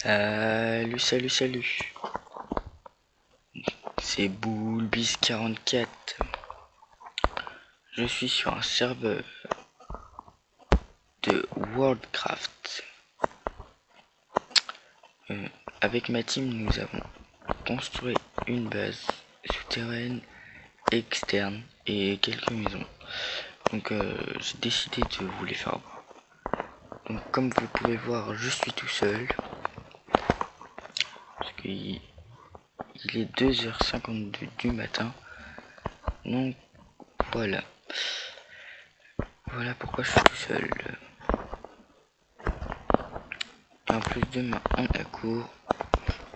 Salut, c'est Boulbis44. Je suis sur un serveur de Worldcraft. Avec ma team, nous avons construit une base souterraine, externe et quelques maisons. Donc j'ai décidé de vous les faire voir. Donc comme vous pouvez voir, je suis tout seul. Parce qu'il est 2h52 du matin. Donc voilà. Voilà pourquoi je suis tout seul. Et en plus demain on a cours.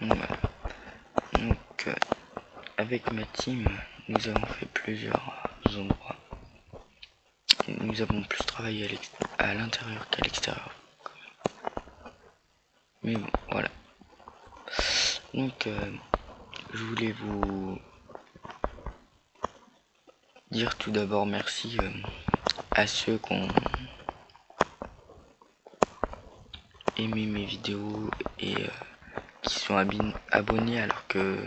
Donc voilà. Donc avec ma team, nous avons fait plusieurs endroits. Nous avons plus travaillé à l'intérieur qu'à l'extérieur. Mais bon, voilà. Donc je voulais vous dire tout d'abord merci à ceux qui ont aimé mes vidéos et qui sont abonnés alors que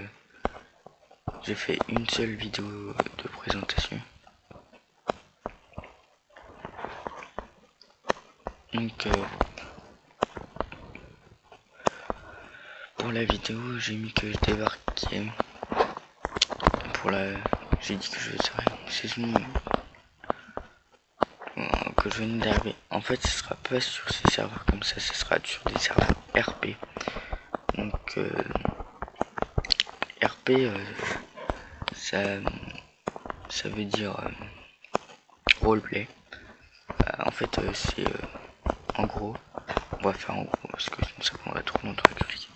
j'ai fait une seule vidéo de présentation. Donc pour la vidéo, j'ai mis que je débarquais. J'ai dit que je serais une saison que je venais d'arriver. En fait, ce sera pas sur ces serveurs comme ça sera sur des serveurs RP. Donc RP, ça veut dire roleplay. En fait, c'est en gros, on va faire en gros parce que sinon ça prendrait trop longtemps à expliquer.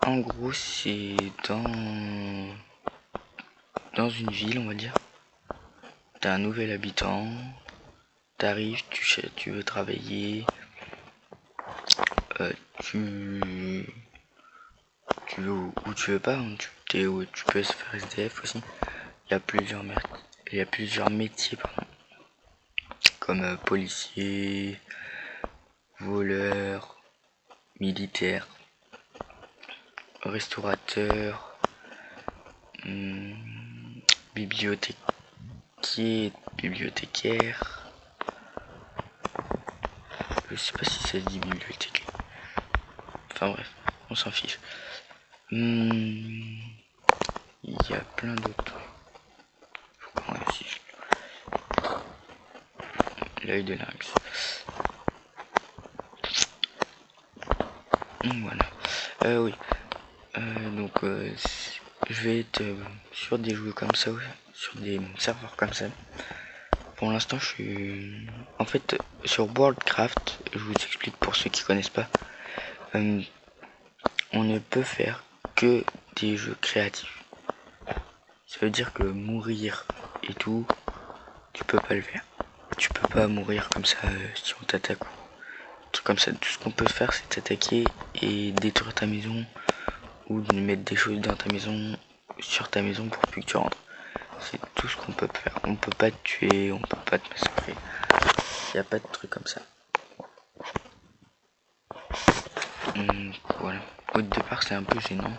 En gros, c'est dans une ville, on va dire. T'as un nouvel habitant, t'arrives, tu veux travailler, tu veux ou tu veux pas, hein, tu peux se faire SDF aussi. Il y a plusieurs métiers, pardon, comme policier, voleur, militaire, restaurateur, bibliothécaire. Je sais pas si ça se dit bibliothécaire. Enfin bref, on s'en fiche. Il y a plein d'autres. Faut qu'on réussisse. L'œil de lynx. Voilà. Oui. Donc je vais être sur des jeux comme ça, sur des serveurs comme ça. Pour l'instant, je suis en fait sur Worldcraft. Je vous explique pour ceux qui connaissent pas. On ne peut faire que des jeux créatifs. Ça veut dire que mourir et tout, tu peux pas le faire. Tu peux pas mourir comme ça si on t'attaque ou tout comme ça. Tout ce qu'on peut faire, c'est t'attaquer et détruire ta maison ou de mettre des choses dans ta maison, sur ta maison pour plus que tu rentres. C'est tout ce qu'on peut faire. On peut pas te tuer, on peut pas te massacrer. Il n'y a pas de truc comme ça. Voilà. Au départ, c'est un peu gênant.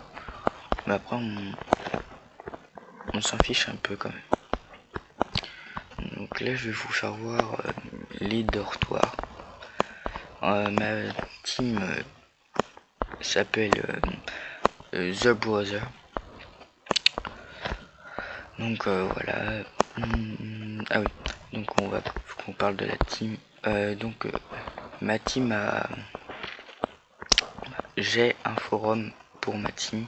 Mais après, on s'en fiche un peu quand même. Donc là, je vais vous faire voir les dortoirs. Ma team s'appelle The Brother. Donc voilà. Ah oui. Donc faut qu'on parle de la team. Ma team j'ai un forum pour ma team.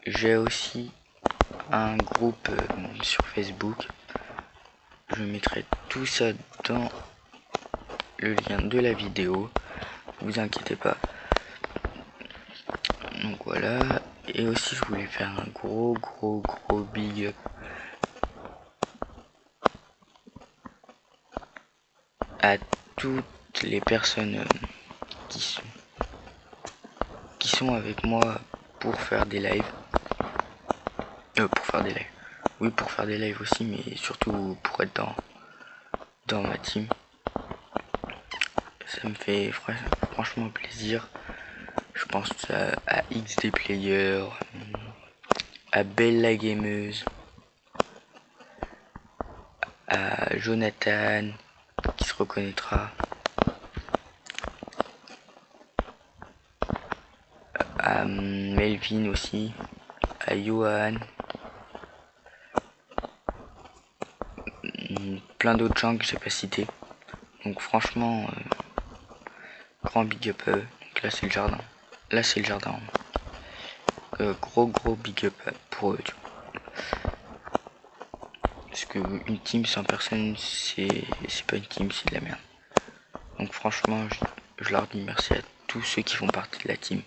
J'ai aussi un groupe sur Facebook. Je mettrai tout ça dans le lien de la vidéo. Vous inquiétez pas. Donc voilà. Et aussi je voulais faire un gros big up à toutes les personnes qui sont avec moi pour faire des lives. Oui, pour faire des lives aussi, mais surtout pour être dans ma team. ça me fait franchement plaisir. Je pense à XD Player, à Belle la Gameuse, à Jonathan qui se reconnaîtra, à Melvin aussi, à Johan, plein d'autres gens que j'ai pas cités. Donc franchement, grand big up à eux. Donc là c'est le jardin. Là c'est le jardin. Gros big up pour eux. Parce que une team sans personne, c'est pas une team, c'est de la merde. Donc franchement, je leur dis merci à tous ceux qui font partie de la team.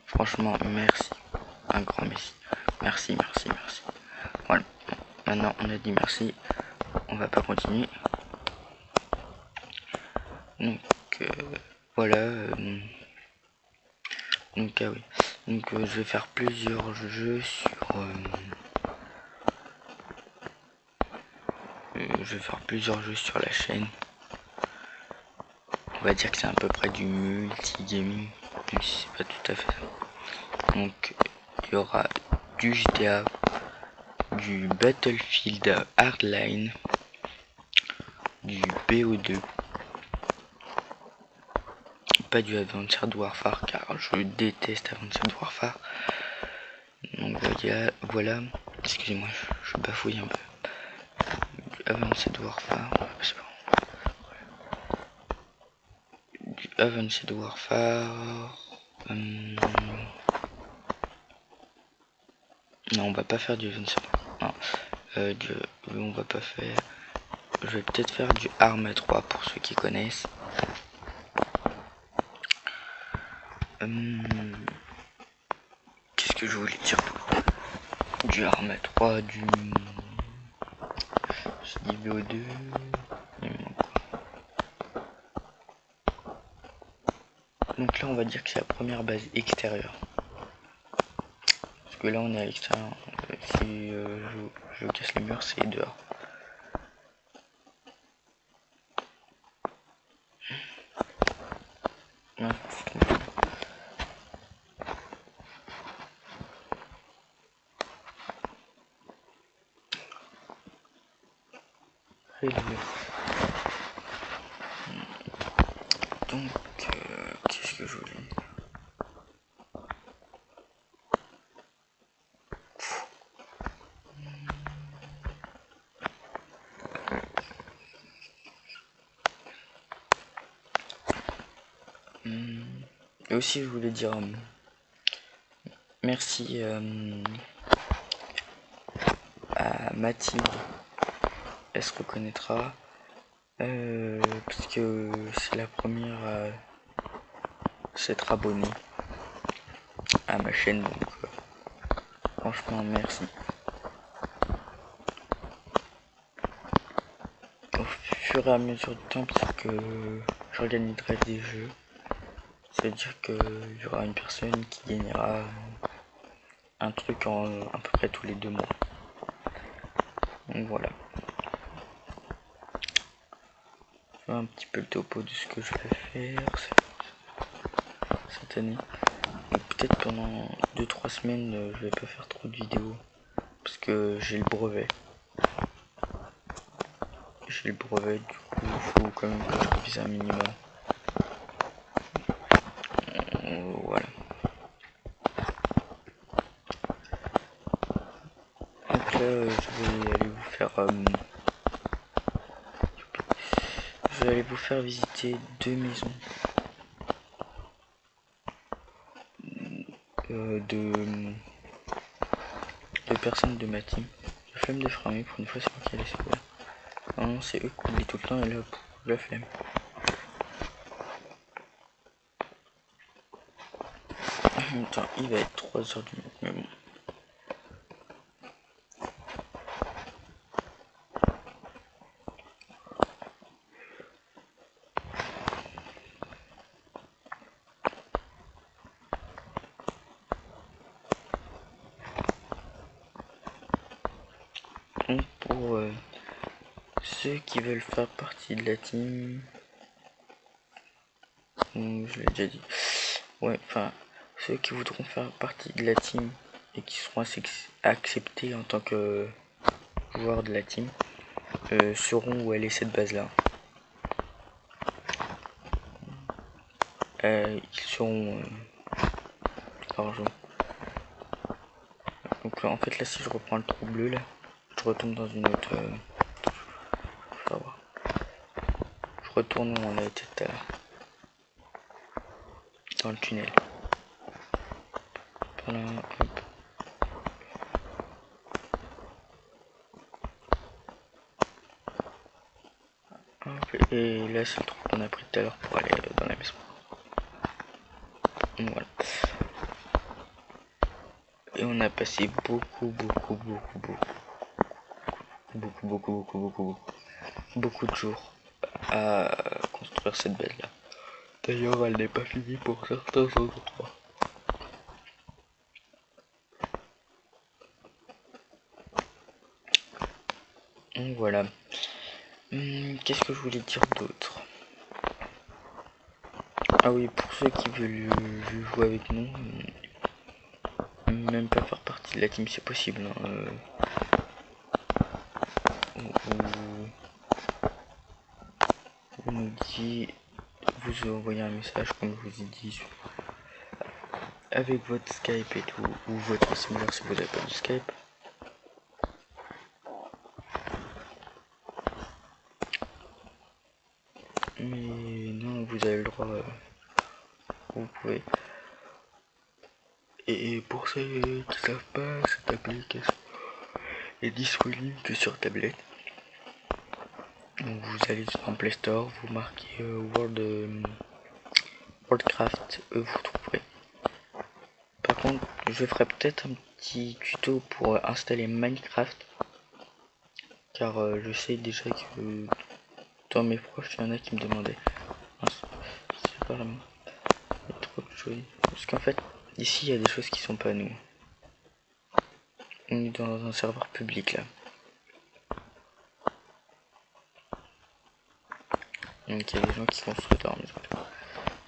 Franchement, merci. Un grand merci. Merci. Voilà. Maintenant, on a dit merci. On va pas continuer. Donc, voilà. Donc, ah oui. Donc, je vais faire plusieurs jeux sur... je vais faire plusieurs jeux sur la chaîne. On va dire que c'est à peu près du multi-gaming, même si c'est pas tout à fait ça. Donc il y aura du GTA, du Battlefield Hardline, du BO2, pas du Advanced Warfare car je déteste Advanced Warfare. Donc voilà. Excusez-moi, je bafouille un peu. Du Advanced Warfare, du Advanced Warfare. Non, on va pas faire du Advanced Warfare. Non, on va pas faire. Je vais peut-être faire du Arma 3 pour ceux qui connaissent. Qu'est-ce que je voulais dire? Du Arma 3, du BO2. Donc là on va dire que c'est la première base extérieure. Parce que là on est à l'extérieur. Si je casse les murs, c'est dehors. Ouais. Donc, qu'est-ce que je voulais dire? Et aussi, je voulais dire merci à Mathilde. Elle se reconnaîtra. Parce que c'est la première à s'être abonnée à ma chaîne. Donc, franchement, merci. Au fur et à mesure du temps, peut-être que j'organiserai des jeux. C'est-à-dire qu'il y aura une personne qui gagnera un truc en à peu près tous les 2 mois. Donc voilà. Je fais un petit peu le topo de ce que je vais faire cette année. Peut-être pendant 2-3 semaines, je vais pas faire trop de vidéos. Parce que j'ai le brevet. Du coup il faut quand même que je révise un minimum. Voilà. Donc là je vais aller vous faire visiter 2 maisons de personnes de ma team. La flemme de fermer, pour une fois c'est moi qui ai laissé ouvert. Non, c'est eux qui oublient tout le temps et là la flemme. Attends, il va être 3h du matin, mais bon. Donc pour ceux qui veulent faire partie de la team, je l'ai déjà dit. Ouais, enfin, ceux qui voudront faire partie de la team et qui seront acceptés en tant que joueurs de la team sauront où aller cette base là. Ils seront largement. Donc en fait là, si je reprends le trou bleu là, je retombe dans une autre. Je retourne où on a été tout à l'heure, dans le tunnel. Voilà, hop. Hop, et là c'est le trou qu'on a pris tout à l'heure pour aller dans la maison. Voilà. Et on a passé beaucoup de jours à construire cette base là. D'ailleurs, elle n'est pas finie pour certains endroits. Donc voilà. Qu'est-ce que je voulais dire d'autre? Ah oui, pour ceux qui veulent jouer avec nous, même pas faire partie de la team, c'est possible. Hein. Vous nous dites, vous envoyez un message comme je vous ai dit avec votre Skype et tout, ou votre Messenger si vous n'avez pas de Skype. Mais non, vous avez le droit, vous pouvez. Et pour ceux qui ne savent pas, cette application est disponible que sur tablette. Donc vous allez sur Play Store, vous marquez Worldcraft, vous trouverez. Par contre, je ferai peut-être un petit tuto pour installer Minecraft, car je sais déjà que dans mes proches, il y en a qui me demandaient. C'est pas vraiment. Il y a trop de choses. Parce qu'en fait, ici, il y a des choses qui sont pas à nous. On est dans un serveur public là. Donc il y a des gens qui construisent leur maison.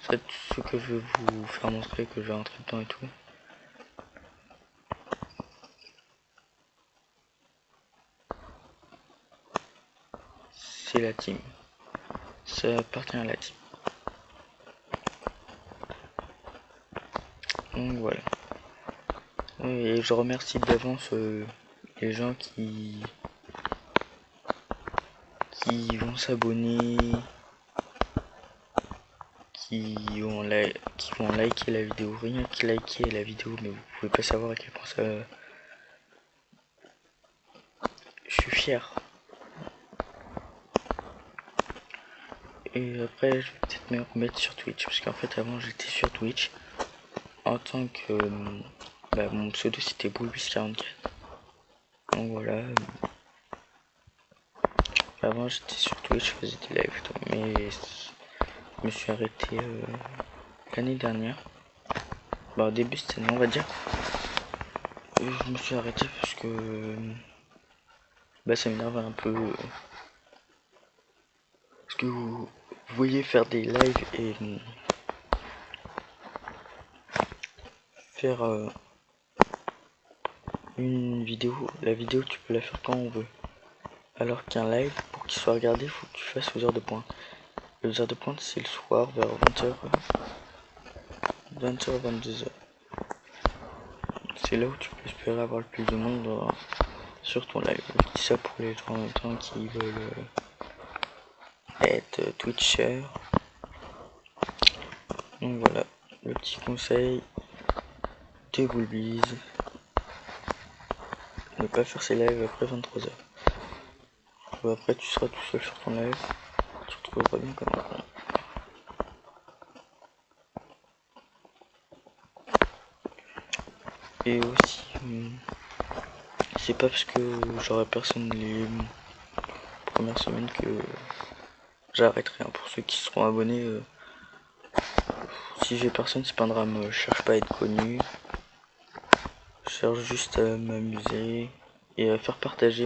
C'est ce que je veux vous faire montrer, que je vais rentrer dedans et tout. C'est la team. Ça appartient à la team. Donc voilà. Et je remercie d'avance les gens qui vont s'abonner, qui vont liker la vidéo, rien que liker la vidéo, mais vous pouvez pas savoir à quel point ça. Je suis fier. Et après, je vais peut-être me remettre sur Twitch, parce qu'en fait, avant, j'étais sur Twitch en tant que. Mon pseudo c'était Boulbus44. Donc voilà. Avant, j'étais sur Twitch, je faisais des lives, mais je me suis arrêté l'année dernière. Bah, au début, cette année, on va dire. Je me suis arrêté parce que. Ça m'énerve un peu. Parce que vous voyez faire des lives et faire une vidéo. La vidéo, tu peux la faire quand on veut. Alors qu'un live, pour qu'il soit regardé, il faut que tu fasses aux heures de pointe. Les heures de pointe, c'est le soir vers 20h. 20h, 22h. C'est là où tu peux espérer avoir le plus de monde sur ton live. Je dis ça pour les gens en même temps qui veulent être Twitcher. Donc voilà, le petit conseil de Boulbiz. Ne pas faire ses lives après 23h. Après tu seras tout seul sur ton live. Tu te retrouveras bien comme un con. Et aussi, c'est pas parce que j'aurai personne les premières semaines que j'arrêterai. Pour ceux qui seront abonnés, si j'ai personne, c'est pas un drame. Je cherche pas à être connu. Je cherche juste à m'amuser et à faire partager